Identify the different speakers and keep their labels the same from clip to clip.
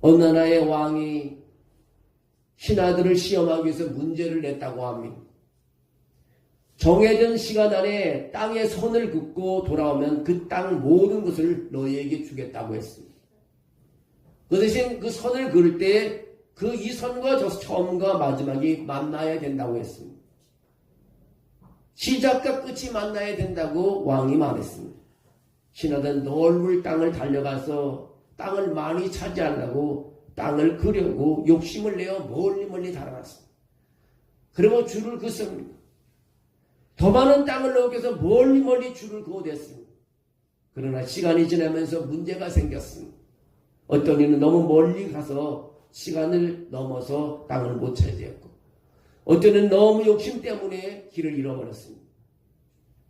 Speaker 1: 어느 나라의 왕이 신하들을 시험하기 위해서 문제를 냈다고 합니다. 정해진 시간 안에 땅에 선을 긋고 돌아오면 그 땅 모든 것을 너희에게 주겠다고 했습니다. 그 대신 그 선을 그을 때 그 이 선과 저 처음과 마지막이 만나야 된다고 했습니다. 시작과 끝이 만나야 된다고 왕이 말했습니다. 신하들은 넓은 땅을 달려가서 땅을 많이 차지하려고 땅을 그려고 욕심을 내어 멀리 달아갔습니다. 그리고 줄을 긋습니다. 더 많은 땅을 넣기 위해서 멀리 줄을 그어댔습니다. 그러나 시간이 지나면서 문제가 생겼습니다. 어떤 이는 너무 멀리 가서 시간을 넘어서 땅을 못 차지했고, 어떤 이는 너무 욕심 때문에 길을 잃어버렸습니다.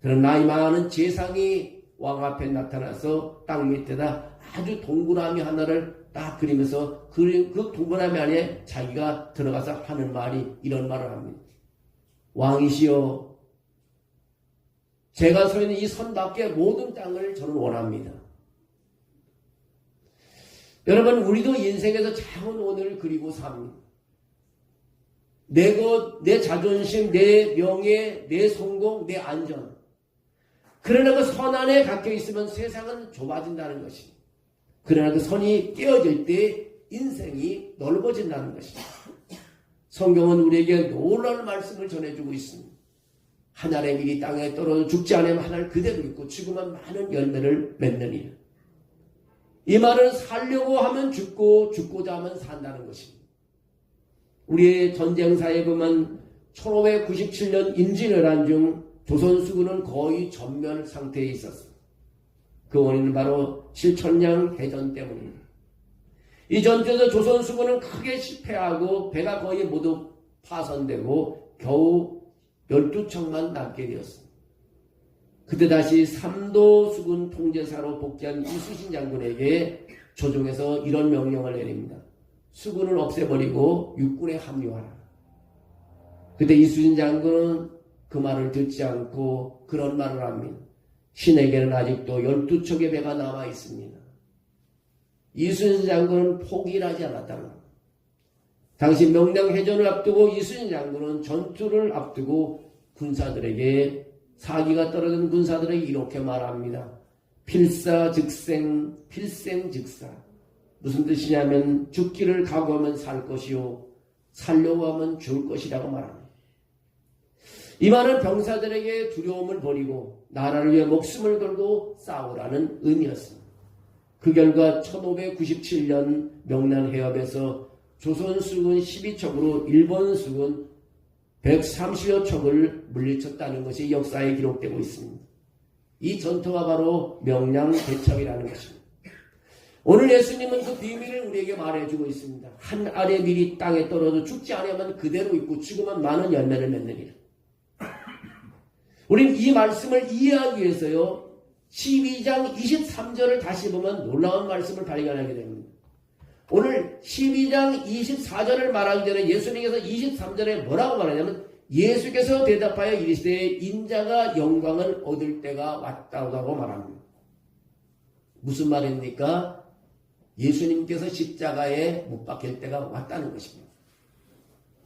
Speaker 1: 그런 나이 많은 재상이 왕 앞에 나타나서 땅 밑에다 아주 동그라미 하나를 딱 그리면서 그 동그라미 안에 자기가 들어가서 하는 말이 이런 말을 합니다. 왕이시여, 제가 서 있는 이 선 밖의 모든 땅을 저는 원합니다. 여러분, 우리도 인생에서 작은 원을 그리고 삽니다. 내 것, 내 자존심, 내 명예, 내 성공, 내 안전. 그러나 그 선 안에 갇혀 있으면 세상은 좁아진다는 것입니다. 그러나 그 선이 깨어질 때 인생이 넓어진다는 것입니다. 성경은 우리에게 놀라운 말씀을 전해주고 있습니다. 하늘의 밀이 땅에 떨어져 죽지 않으면 하늘 그대로 있고 죽으면 많은 열매를 맺느니라. 이 말은 살려고 하면 죽고 죽고자 하면 산다는 것입니다. 우리의 전쟁사에 보면 1597년 임진왜란 중 조선 수군은 거의 전멸 상태에 있었습니다. 그 원인은 바로 실천량 해전 때문입니다. 이 전투에서 조선 수군은 크게 실패하고 배가 거의 모두 파손되고 겨우 12척만 남게 되었습니다. 그때 다시 삼도 수군 통제사로 복귀한 이수신 장군에게 조정에서 이런 명령을 내립니다. 수군을 없애버리고 육군에 합류하라. 그때 이수신 장군은 그 말을 듣지 않고 그런 말을 합니다. 신에게는 아직도 12척의 배가 남아 있습니다. 이수신 장군은 포기를 하지 않았다는 겁니다. 당시 명량해전을 앞두고 이수신 장군은 전투를 앞두고 군사들에게, 사기가 떨어진 군사들에게 이렇게 말합니다. 필사즉생, 필생즉사. 무슨 뜻이냐면 죽기를 각오하면 살 것이요 살려고 하면 죽을 것이라고 말합니다. 이 말은 병사들에게 두려움을 버리고 나라를 위해 목숨을 걸고 싸우라는 의미였습니다. 그 결과 1597년 명란해협에서 조선 수군 12척으로 일본 수군 130여 척을 물리쳤다는 것이 역사에 기록되고 있습니다. 이 전투가 바로 명량대첩이라는 것입니다. 오늘 예수님은 그 비밀을 우리에게 말해주고 있습니다. 한 알의 밀이 땅에 떨어져 죽지 않으면 그대로 있고 죽으면 많은 열매를 맺느니라. 우리는 이 말씀을 이해하기 위해서요, 12장 23절을 다시 보면 놀라운 말씀을 발견하게 됩니다. 오늘 12장 24절을 말하기 전에 예수님께서 23절에 뭐라고 말하냐면 예수께서 대답하여 이르시되 인자가 영광을 얻을 때가 왔다고 말합니다. 무슨 말입니까? 예수님께서 십자가에 못 박힐 때가 왔다는 것입니다.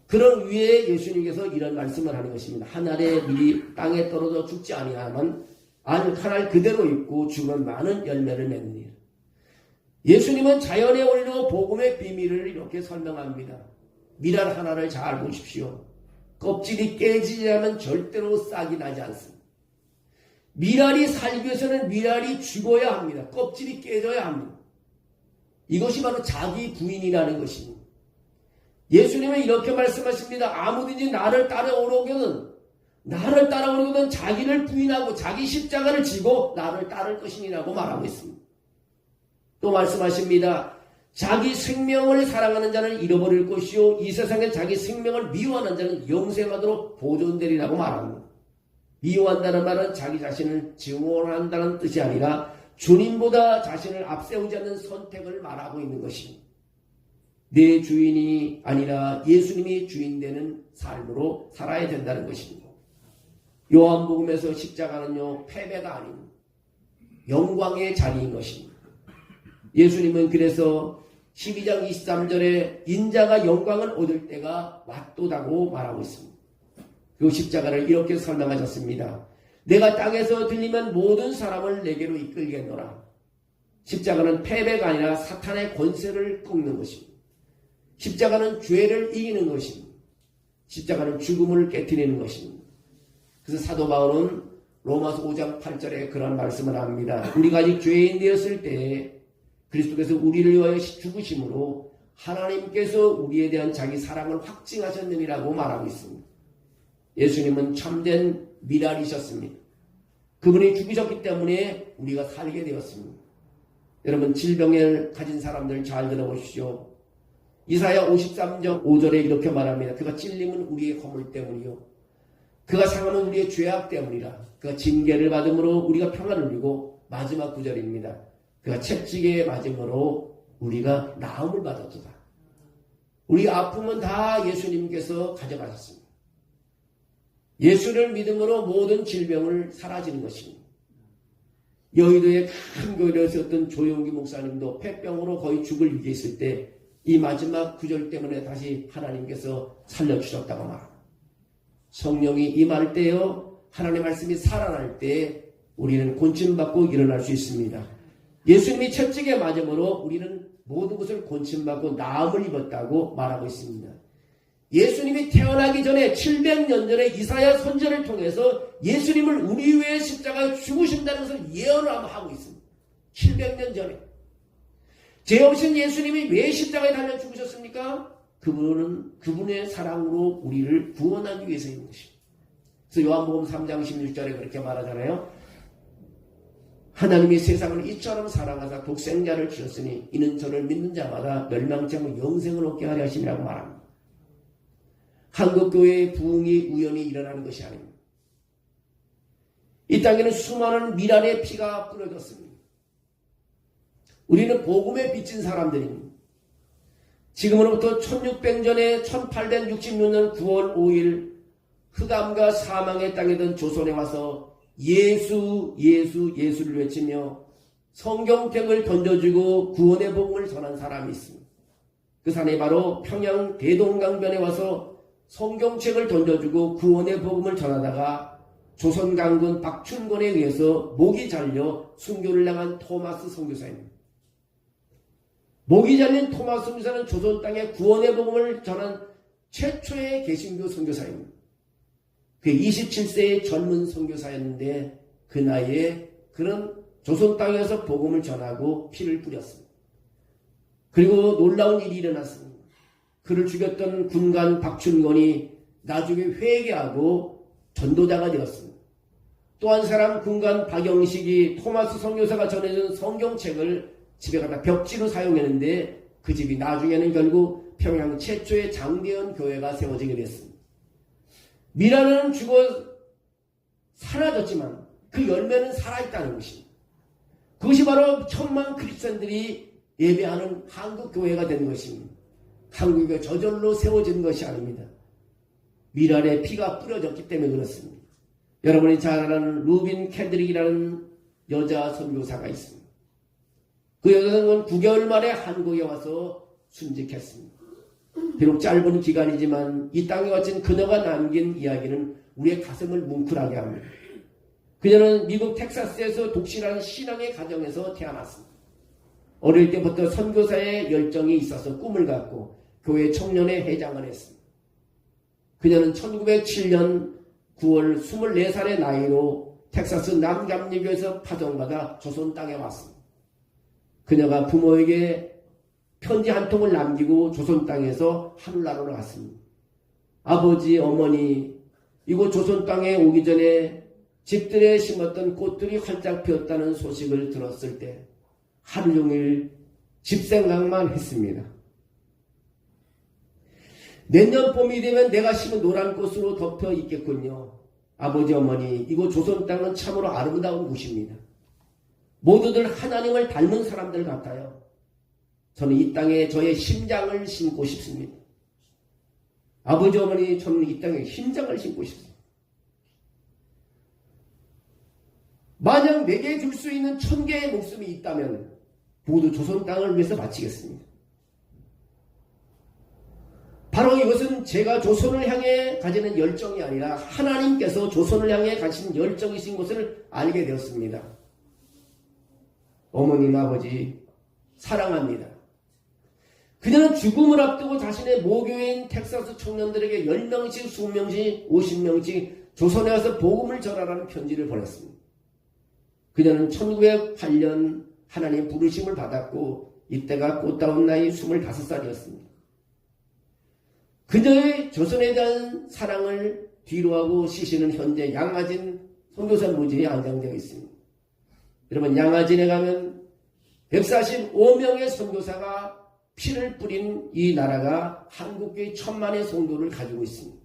Speaker 1: 그런 위에 예수님께서 이런 말씀을 하는 것입니다. 한 알의 밀이 땅에 떨어져 죽지 아니하면 한 알 그대로 있고 죽으면 많은 열매를 맺느니라. 예수님은 자연의 원리로 복음의 비밀을 이렇게 설명합니다. 밀알 하나를 잘 보십시오. 껍질이 깨지지 않으면 절대로 싹이 나지 않습니다. 밀알이 살기 위해서는 밀알이 죽어야 합니다. 껍질이 깨져야 합니다. 이것이 바로 자기 부인이라는 것입니다. 예수님은 이렇게 말씀하십니다. 아무든지 나를 따라오려거든 자기를 부인하고 자기 십자가를 지고 나를 따를 것이니라고 말하고 있습니다. 또 말씀하십니다. 자기 생명을 사랑하는 자는 잃어버릴 것이요 이 세상에 자기 생명을 미워하는 자는 영생하도록 보존되리라고 말합니다. 미워한다는 말은 자기 자신을 증오한다는 뜻이 아니라 주님보다 자신을 앞세우지 않는 선택을 말하고 있는 것입니다. 내 주인이 아니라 예수님이 주인 되는 삶으로 살아야 된다는 것입니다. 요한복음에서 십자가는요, 패배가 아닙니다. 영광의 자리인 것입니다. 예수님은 그래서 12장 23절에 인자가 영광을 얻을 때가 왔도다고 말하고 있습니다. 그 십자가를 이렇게 설명하셨습니다. 내가 땅에서 들리면 모든 사람을 내게로 이끌겠노라. 십자가는 패배가 아니라 사탄의 권세를 꺾는 것입니다. 십자가는 죄를 이기는 것입니다. 십자가는 죽음을 깨트리는 것입니다. 그래서 사도 바울은 로마서 5장 8절에 그런 말씀을 합니다. 우리가 아직 죄인 되었을 때에 그리스도께서 우리를 위하여 죽으심으로 하나님께서 우리에 대한 자기 사랑을 확증하셨느니라고 말하고 있습니다. 예수님은 참된 미랄이셨습니다. 그분이 죽으셨기 때문에 우리가 살게 되었습니다. 여러분, 질병을 가진 사람들 잘 들어보십시오. 이사야 53장 5절에 이렇게 말합니다. 그가 찔림은 우리의 허물 때문이요, 그가 상함은 우리의 죄악 때문이라. 그가 징계를 받음으로 우리가 평안을 누리고, 마지막 구절입니다. 그가 채찍에 맞음으로 우리가 나음을 받았도다. 우리 아픔은 다 예수님께서 가져가셨습니다. 예수를 믿음으로 모든 질병을 사라지는 것입니다. 여의도의 큰 교회에 있었던 조용기 목사님도 폐병으로 거의 죽을 위기에 있을 때 이 마지막 구절 때문에 다시 하나님께서 살려주셨다고 말합니다. 성령이 임할 때요, 하나님의 말씀이 살아날 때 우리는 곤침받고 일어날 수 있습니다. 예수님이 채찍에 맞음으로 우리는 모든 것을 곤침받고 나음을 입었다고 말하고 있습니다. 예수님이 태어나기 전에 700년 전에 이사야 선지자를 통해서 예수님을 우리 위해 십자가에 죽으신다는 것을 예언을 하고 있습니다. 700년 전에. 죄 없인 예수님이 왜 십자가에 달려 죽으셨습니까? 그분은 그분의 사랑으로 우리를 구원하기 위해서인 것입니다. 그래서 요한복음 3장 16절에 그렇게 말하잖아요. 하나님이 세상을 이처럼 사랑하사 독생자를 주셨으니 이는 저를 믿는 자마다 멸망치 않고 영생을 얻게 하려 하심이라고 말합니다. 한국교회의 부흥이 우연히 일어나는 것이 아닙니다. 이 땅에는 수많은 미랄의 피가 뿌려졌습니다. 우리는 복음에 비친 사람들입니다. 지금으로부터 1600년에 1866년 9월 5일 흑암과 사망의 땅이던 조선에 와서 예수 예수 예수를 외치며 성경책을 던져주고 구원의 복음을 전한 사람이 있습니다. 그 사람이 바로 평양 대동강변에 와서 성경책을 던져주고 구원의 복음을 전하다가 조선 강군 박춘권에 의해서 목이 잘려 순교를 당한 토마스 선교사입니다. 목이 잘린 토마스 선교사는 조선 땅에 구원의 복음을 전한 최초의 개신교 선교사입니다. 그 27세의 젊은 선교사였는데 그 나이에 그런 조선 땅에서 복음을 전하고 피를 뿌렸습니다. 그리고 놀라운 일이 일어났습니다. 그를 죽였던 군관 박춘권이 나중에 회개하고 전도자가 되었습니다. 또 한 사람 군관 박영식이 토마스 선교사가 전해준 성경책을 집에 가다 벽지로 사용했는데 그 집이 나중에는 결국 평양 최초의 장대현 교회가 세워지게 됐습니다. 미라는 죽어 사라졌지만 그 열매는 살아있다는 것입니다. 그것이 바로 천만 크리스천들이 예배하는 한국교회가 된 것입니다. 한국교회가 저절로 세워진 것이 아닙니다. 미랄의 피가 뿌려졌기 때문에 그렇습니다. 여러분이 잘 아는 루빈 캐드릭이라는 여자 선교사가 있습니다. 그 여자는 9개월 만에 한국에 와서 순직했습니다. 비록 짧은 기간이지만 이 땅에 갇힌 그녀가 남긴 이야기는 우리의 가슴을 뭉클하게 합니다. 그녀는 미국 텍사스에서 독실한 신앙의 가정에서 태어났습니다. 어릴 때부터 선교사의 열정이 있어서 꿈을 갖고 교회 청년회 회장을 했습니다. 그녀는 1907년 9월 24살의 나이로 텍사스 남감리교에서 파송받아 조선 땅에 왔습니다. 그녀가 부모에게 편지 한 통을 남기고 조선 땅에서 하늘나라로 갔습니다. 아버지, 어머니, 이곳 조선 땅에 오기 전에 집들에 심었던 꽃들이 활짝 피었다는 소식을 들었을 때 하루 종일 집 생각만 했습니다. 내년 봄이 되면 내가 심은 노란 꽃으로 덮여 있겠군요. 아버지, 어머니, 이곳 조선 땅은 참으로 아름다운 곳입니다. 모두들 하나님을 닮은 사람들 같아요. 저는 이 땅에 저의 심장을 심고 싶습니다. 아버지, 어머니, 저는 이 땅에 심장을 심고 싶습니다. 만약 내게 줄 수 있는 1000개의 목숨이 있다면 모두 조선 땅을 위해서 바치겠습니다. 바로 이것은 제가 조선을 향해 가지는 열정이 아니라 하나님께서 조선을 향해 가신 열정이신 것을 알게 되었습니다. 어머님, 아버지 사랑합니다. 그녀는 죽음을 앞두고 자신의 모교인 텍사스 청년들에게 10명씩, 20명씩, 50명씩 조선에 와서 복음을 전하라는 편지를 보냈습니다. 그녀는 1908년 하나님 부르심을 받았고 이때가 꽃다운 나이 25살이었습니다. 그녀의 조선에 대한 사랑을 뒤로하고 시신은 현재 양화진 선교사 무지에 안장되어 있습니다. 여러분, 양화진에 가면 145명의 선교사가 피를 뿌린 이 나라가 한국교회 1000만의 성도를 가지고 있습니다.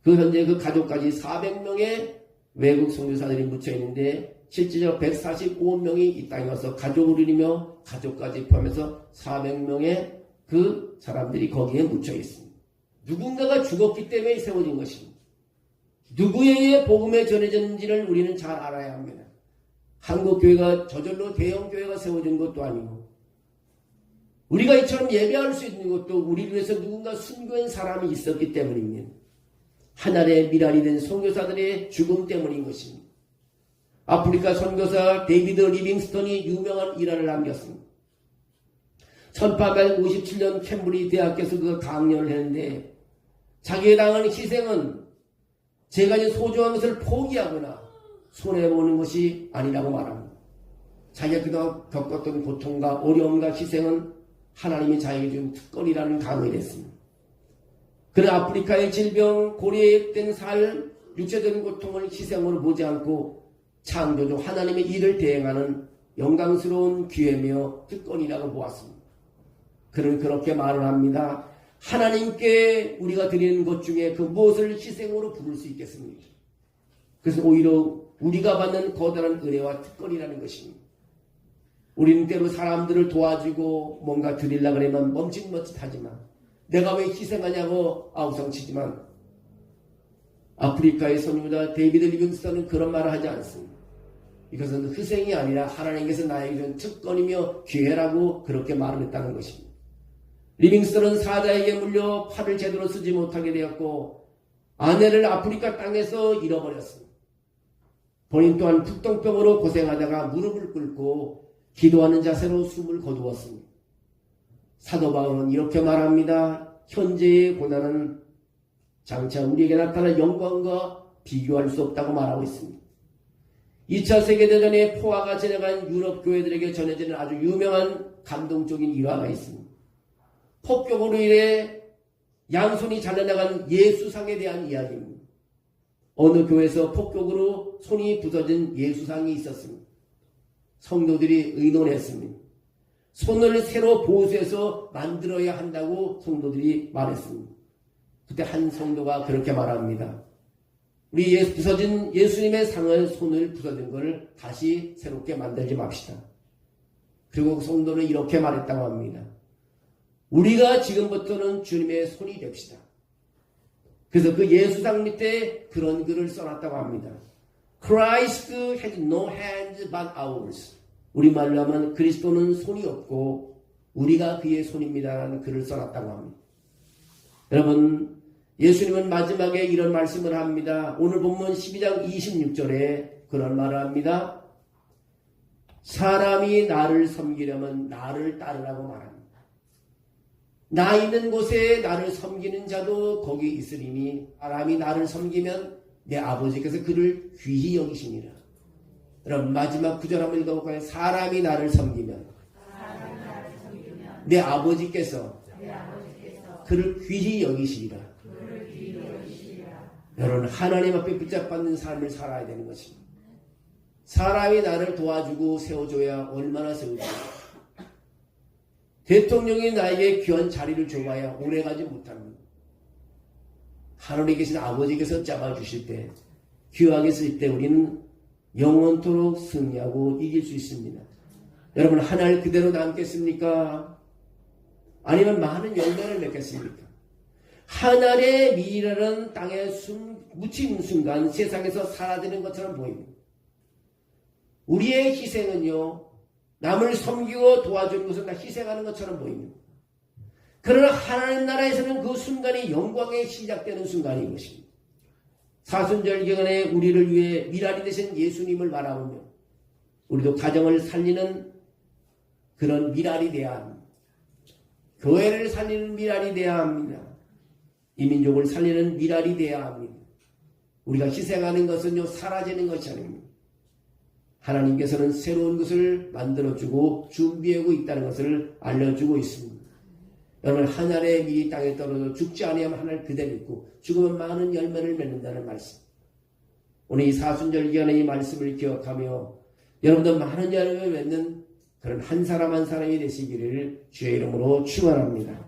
Speaker 1: 그 현재 그 가족까지 400명의 외국 선교사들이 묻혀 있는데 실제로 145명이 이 땅에 와서 가족을 이루며 가족까지 포함해서 400명의 그 사람들이 거기에 묻혀 있습니다. 누군가가 죽었기 때문에 세워진 것입니다. 누구에 의해 복음에 전해졌는지를 우리는 잘 알아야 합니다. 한국교회가 저절로 대형교회가 세워진 것도 아니고 우리가 이처럼 예배할 수 있는 것도 우리를 위해서 누군가 순교한 사람이 있었기 때문입니다. 하늘의 미랄이 된 선교사들의 죽음 때문인 것입니다. 아프리카 선교사 데이비드 리빙스턴이 유명한 일화를 남겼습니다. 1857년 캠브리 대학에서 그 강연을 했는데 자기의 당하는 희생은 제가 이제 소중한 것을 포기하거나 손해보는 것이 아니라고 말합니다. 자기가 그동안 겪었던 고통과 어려움과 희생은 하나님이 자기에게 준 특권이라는 강의를 했습니다. 그는 아프리카의 질병, 고리된 살, 육체적인 고통을 희생으로 보지 않고 창조주 하나님의 일을 대행하는 영광스러운 기회며 특권이라고 보았습니다. 그는 그렇게 말을 합니다. 하나님께 우리가 드리는 것 중에 그 무엇을 희생으로 부를 수 있겠습니까? 그래서 오히려 우리가 받는 거대한 은혜와 특권이라는 것입니다. 우리는 때로 사람들을 도와주고 뭔가 드리려고 그러면 멈칫멈칫하지만 내가 왜 희생하냐고 아우성치지만 아프리카의 선교자 데이비드 리빙스턴은 그런 말을 하지 않습니다. 이것은 희생이 아니라 하나님께서 나에게 준 특권이며 기회라고 그렇게 말을 했다는 것입니다. 리빙스턴은 사자에게 물려 팔을 제대로 쓰지 못하게 되었고 아내를 아프리카 땅에서 잃어버렸습니다. 본인 또한 북동병으로 고생하다가 무릎을 꿇고 기도하는 자세로 숨을 거두었습니다. 사도 바울은 이렇게 말합니다. 현재의 고난은 장차 우리에게 나타날 영광과 비교할 수 없다고 말하고 있습니다. 2차 세계대전에 포화가 지나간 유럽 교회들에게 전해지는 아주 유명한 감동적인 일화가 있습니다. 폭격으로 인해 양손이 잘려나간 예수상에 대한 이야기입니다. 어느 교회에서 폭격으로 손이 부서진 예수상이 있었습니다. 성도들이 의논했습니다. 손을 새로 보수해서 만들어야 한다고 성도들이 말했습니다. 그때 한 성도가 그렇게 말합니다. 우리 부서진 예수님의 상을 손을 부서진 것을 다시 새롭게 만들지 맙시다. 그리고 성도는 이렇게 말했다고 합니다. 우리가 지금부터는 주님의 손이 됩시다. 그래서 그 예수상 밑에 그런 글을 써놨다고 합니다. Christ has no hands but ours. 우리말로 하면 그리스도는 손이 없고 우리가 그의 손입니다라는 글을 써놨다고 합니다. 여러분, 예수님은 마지막에 이런 말씀을 합니다. 오늘 본문 12장 26절에 그런 말을 합니다. 사람이 나를 섬기려면 나를 따르라고 말합니다. 나 있는 곳에 나를 섬기는 자도 거기 있으리니 사람이 나를 섬기면 내 아버지께서 그를 귀히 여기시니라. 여러분, 마지막 구절 한번 읽어볼까요? 사람이 나를 섬기면 내 아버지께서 그를 귀히 여기시리라. 여러분, 하나님 앞에 붙잡받는 삶을 살아야 되는 것입니다. 사람이 나를 도와주고 세워줘야 얼마나 세워줄까. 대통령이 나에게 귀한 자리를 줘봐야 오래가지 못합니다. 하늘에 계신 아버지께서 잡아주실 때, 귀하게 쓸 때 우리는 영원토록 승리하고 이길 수 있습니다. 여러분, 하늘 그대로 남겠습니까? 아니면 많은 열매를 맺겠습니까? 하늘의 미랄은 땅에 묻힌 순간 세상에서 사라지는 것처럼 보입니다. 우리의 희생은요, 남을 섬기고 도와주는 것은 다 희생하는 것처럼 보입니다. 그러나 하나님 나라에서는 그 순간이 영광의 시작되는 순간인 것입니다. 사순절 기간에 우리를 위해 미랄이 되신 예수님을 바라보며 우리도 가정을 살리는 그런 미랄이 되어야 합니다. 교회를 살리는 미랄이 되어야 합니다. 이 민족을 살리는 미랄이 되어야 합니다. 우리가 희생하는 것은요, 사라지는 것이 아닙니다. 하나님께서는 새로운 것을 만들어주고 준비하고 있다는 것을 알려주고 있습니다. 여러분, 한 알의 밀이 땅에 떨어져 죽지 아니하면 한 알 그대로 있고 죽으면 많은 열매를 맺는다는 말씀. 오늘 이 사순절 기간의 이 말씀을 기억하며 여러분도 많은 열매를 맺는 그런 한 사람 한 사람이 되시기를 주의 이름으로 축원합니다.